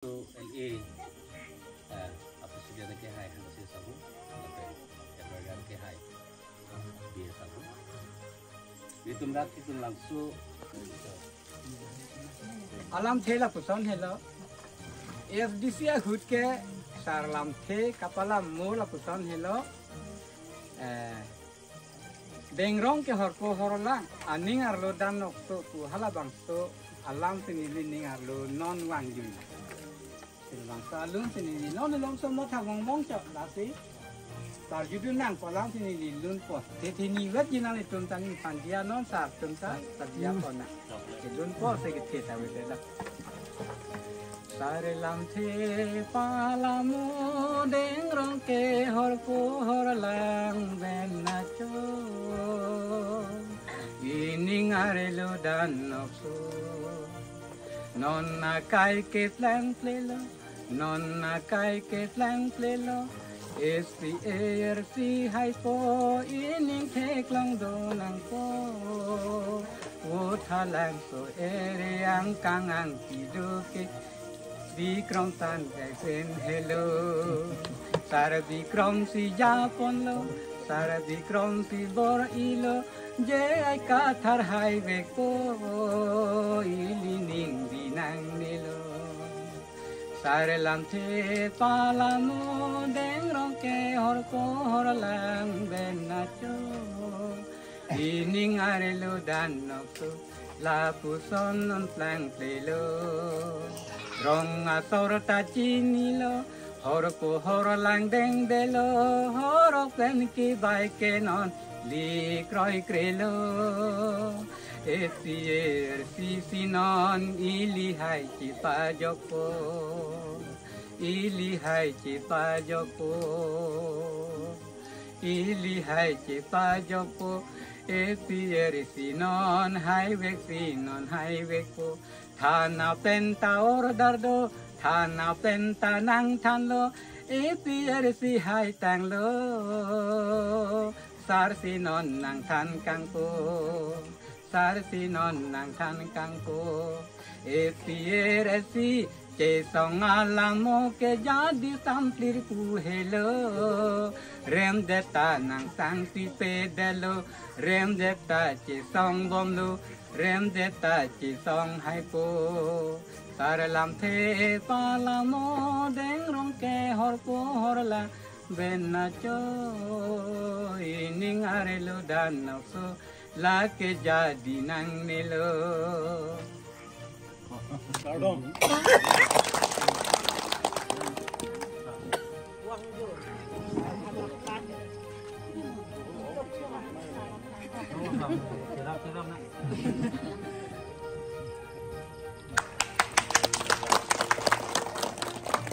LA apa sudah ada kehai hasil sabu sampai keluarga kehai dia sabu itu nanti itu langsung alam thela puson hello FDC hut ke sarlam the kapala mula puson hello bengrong ke horko horola aning arlo dan nokto ku hala bangso alam tinili ning arlo non wangjun bangsa lun tinili non lom somo thang mong chak lasi tar judu nang kolang tinili lun po te tini wet jinang itun tani pandia non sar tunta tadia kona lun po se ke ta wet la sare lam the palamu deng rong ke horko horlang ben na cho ining arelo dan nokso non na kai ke plan plelo non na kai ke plan plelo SPARC hai po ining thek long do nang po wo thalang so ere ang kang ang kido ke Vikram tan gaisen hello sara Vikram si japon lo sara Vikram si bor ilo je ai ka thar hai ve ko ilining dinang nilo sare lam the palamo deng rong ke hor ko hor lang ben na cho ining arelo dan nokso la puson non plan plelo rong asorta chinilo horko horolang deng belo horok pen ki bai ke non li kroi krelo SPARC non ili hai chi pa joko ili hai chi pa joko ili hai chi pa joko SPARC non hai vaccine non hai veko thana penta or dardo thana penta nang thanlo SPARC hai tanglo sarsi non nang than kangko sarsi non nang than kangko SPARC che song alamo ke jadi tamplir ku hello rem deta nang sang si pedalo rem deta che song bomlo rem deta che song hai po saralam the palamo deng rong ke hor ko horla ben na cho ining arelo dan nokso la ke jadi nang nilo pardon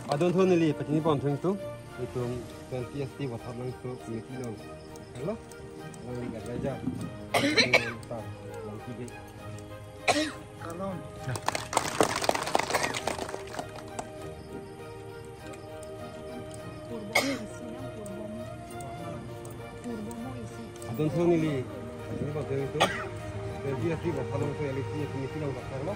Adon thon li patini pon thang tu itung PST wa thang nang tu ni ti non hello lang ga ja ta lang ti ge kalon Adon thon li patini pon thang tu PST wa thang nang tu ni ti non ta hello